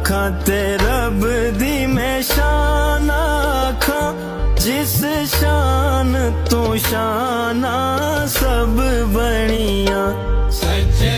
आखां ते रब दी मैं शान आखां, जिस शान तो शाना सब बनिया। सच्चे